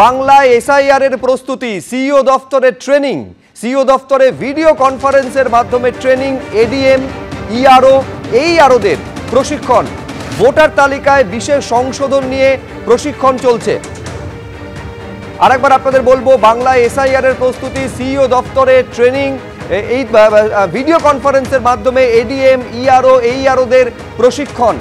বাংলায় এসআইআর এর প্রস্তুতি, সিইও দফতরের ট্রেনিং, সিইও দফতরে ভিডিও কনফারেন্সের মাধ্যমে ট্রেনিং, এডিএম, ইআরও, এইআরওদের প্রশিক্ষণ, ভোটার তালিকায় বিশেষ সংশোধন নিয়ে প্রশিক্ষণ চলছে। আরেকবার আপনাদের বলবো, বাংলায় এসআইআর এর প্রস্তুতি, সিইও দফতরে ট্রেনিং, এই ভিডিও কনফারেন্সের মাধ্যমে এডিএম, ইআরও, এইআরওদের প্রশিক্ষণ।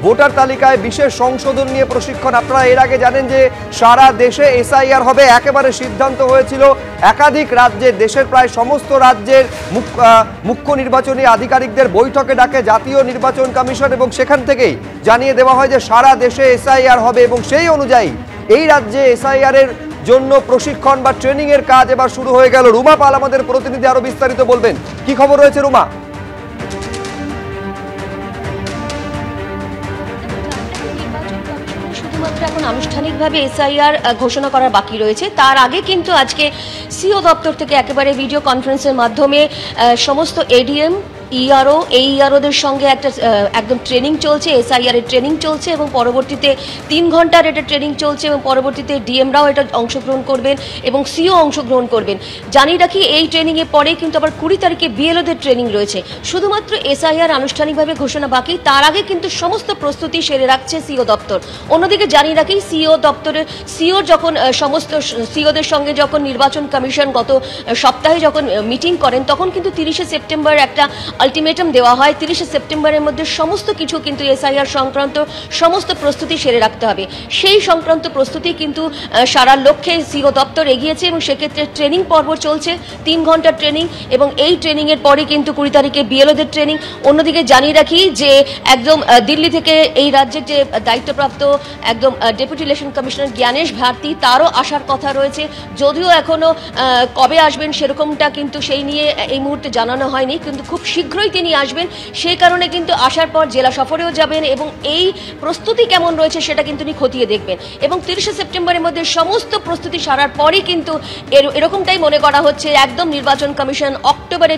ভোটার তালিকায় বিশেষ সংশোধন নিয়ে প্রশিক্ষণ। আপনারা এর আগে জানেন যে সারা দেশে এসআইআর হবে, একেবারে সিদ্ধান্ত হয়েছিল। একাধিক রাজ্যে, দেশের প্রায় সমস্ত রাজ্যের মুখ্য নির্বাচনী আধিকারিকদের বৈঠকে ডাকে জাতীয় নির্বাচন কমিশন এবং সেখান থেকেই জানিয়ে দেওয়া হয় যে সারা দেশে এসআইআর হবে এবং সেই অনুযায়ী এই রাজ্যে এসআইআর এর জন্য প্রশিক্ষণ বা ট্রেনিং এর কাজ এবার শুরু হয়ে গেল। রুমা পাল আমাদের প্রতিনিধি আরো বিস্তারিত বলবেন। কি খবর রয়েছে রুমা? এখন আনুষ্ঠানিকভাবে এসআইআর ঘোষণা করার বাকি রয়েছে। তার আগে কিন্তু আজকে সিইও দপ্তর থেকে একেবারে ভিডিও কনফারেন্সের মাধ্যমে সমস্ত এডিএম, ইআরও, এইআরওদের সঙ্গে একদম ট্রেনিং চলছে, এসআইআর এর ট্রেনিং চলছে এবং পরবর্তীতে 3 ঘন্টার এটা ট্রেনিং চলছে এবং পরবর্তীতে ডিএমরাও এটা অংশগ্রহণ করবেন এবং সিও অংশগ্রহণ করবেন। জানিয়ে রাখি, এই ট্রেনিংয়ের পরে কিন্তু আবার 20 তারিখে বিএলওদের ট্রেনিং রয়েছে। শুধুমাত্র এসআইআর আনুষ্ঠানিকভাবে ঘোষণা বাকি, তার আগে কিন্তু সমস্ত প্রস্তুতি সেরে রাখছে সিইও দপ্তর। অন্যদিকে জানিয়ে রাখি, সিইও দপ্তরের সিইও যখন সমস্ত সিইওদের সঙ্গে যখন নির্বাচন কমিশন গত সপ্তাহে যখন মিটিং করেন, তখন কিন্তু 30শে সেপ্টেম্বর একটা আলটিমেটাম দেওয়া হয়। 30শে সেপ্টেম্বরের মধ্যে সমস্ত কিছু কিন্তু এসআইআর সংক্রান্ত সমস্ত প্রস্তুতি সেরে রাখতে হবে। সেই সংক্রান্ত প্রস্তুতি কিন্তু সারা লক্ষ্যে সিইও দপ্তর এগিয়েছে এবং সেক্ষেত্রে ট্রেনিং পর্ব চলছে, 3 ঘন্টার ট্রেনিং এবং এই ট্রেনিংয়ের পরে কিন্তু 20 তারিখে বিএলওদের ট্রেনিং। অন্যদিকে জানিয়ে রাখি যে একদম দিল্লি থেকে এই রাজ্যের যে দায়িত্বপ্রাপ্ত একদম deputy election commissioner Gyanesh Bharati, তারও আসার কথা রয়েছে। যদিও এখনো কবে আসবেন সেরকমটা কিন্তু সেই নিয়ে এই মুহূর্তে জানানো হয়নি, কিন্তু খুব শীঘ্রই তিনি আসবেন। সেই কারণে কিন্তু আসার পর জেলা সফরেও যাবেন এবং এই প্রস্তুতি কেমন রয়েছে সেটা কিন্তু তিনি খতিয়ে দেখবেন এবং 30শে সেপ্টেম্বরের মধ্যে সমস্ত প্রস্তুতি সারার পরই কিন্তু এরকমটাই মনে করা হচ্ছে একদম নির্বাচন কমিশন অক্টোবরে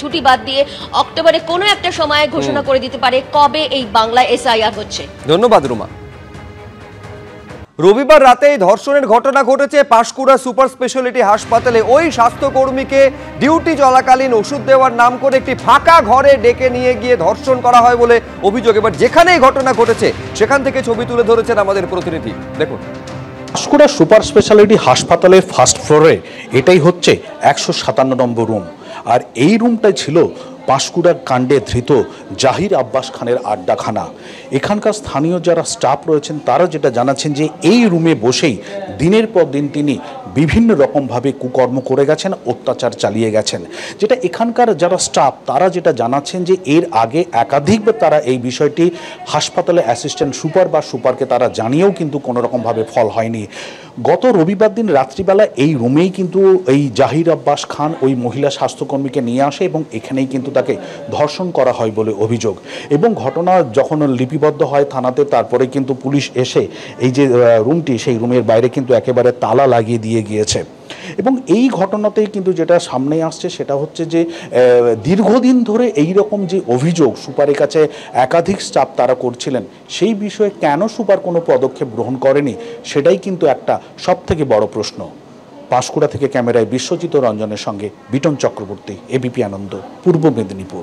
ছুটি বাদ দিয়ে অক্টোবরে কোনো একটা সময় ঘোষণা করে দিতে পারে কবে এই বাংলা এসআইআর হচ্ছে। ধন্যবাদ রুমা। রবিবার রাতে ধর্ষণের ঘটনা ঘটেছে পাঁশকুড়া সুপার স্পেশালিটি হাসপাতালে। ওই স্বাস্থ্যকর্মীকে ডিউটি চলাকালীন ওষুধ দেওয়ার নাম করে একটি ফাঁকা ঘরে ডেকে নিয়ে গিয়ে ধর্ষণ করা হয় বলে অভিযোগ। এবার যেখানে এই ঘটনা ঘটেছে সেখান থেকে ছবি তুলে ধরেছেন আমাদের প্রতিনিধি, দেখুন। পাঁশকুড়া সুপার স্পেশালিটি হাসপাতালের ফার্স্ট ফ্লোরে এটাই হচ্ছে 157 নম্বর রুম, আর এই রুমটাই ছিল পাঁশকুড়ার কাণ্ডে ধৃত জাহির আব্বাস খানের আড্ডাখানা। এখানকার স্থানীয় যারা স্টাফ রয়েছেন তারা যেটা জানাচ্ছেন যে এই রুমে বসেই দিনের পর দিন তিনি বিভিন্ন রকমভাবে কুকর্ম করে গেছেন, অত্যাচার চালিয়ে গেছেন। যেটা এখানকার যারা স্টাফ তারা যেটা জানাচ্ছেন যে এর আগে একাধিকবার তারা এই বিষয়টি হাসপাতালে অ্যাসিস্ট্যান্ট সুপার বা সুপারকে তারা জানিয়েও কিন্তু কোনো রকমভাবে ফল হয়নি। গত রবিবার দিন রাত্রিবেলা এই রুমেই কিন্তু এই জাহির আব্বাস খান ওই মহিলা স্বাস্থ্যকর্মীকে নিয়ে আসে এবং এখানেই কিন্তু তাকে ধর্ষণ করা হয় বলে অভিযোগ। এবং ঘটনা যখন লিপিবদ্ধ হয় থানাতে, তারপরে কিন্তু পুলিশ এসে এই যে রুমটি, সেই রুমের বাইরে কিন্তু একেবারে তালা লাগিয়ে দিয়ে গিয়েছে। এবং এই ঘটনাতেই কিন্তু যেটা সামনে আসছে সেটা হচ্ছে যে দীর্ঘদিন ধরে এই রকম যে অভিযোগ সুপারের কাছে একাধিক স্টাফ তারা করছিলেন, সেই বিষয়ে কেন সুপার কোনো পদক্ষেপ গ্রহণ করেনি সেটাই কিন্তু একটা সবথেকে বড় প্রশ্ন। পাঁশকুড়া থেকে ক্যামেরায় বিশ্বজিৎ রঞ্জনের সঙ্গে বিটন চক্রবর্তী, এবিপি আনন্দ, পূর্ব মেদিনীপুর।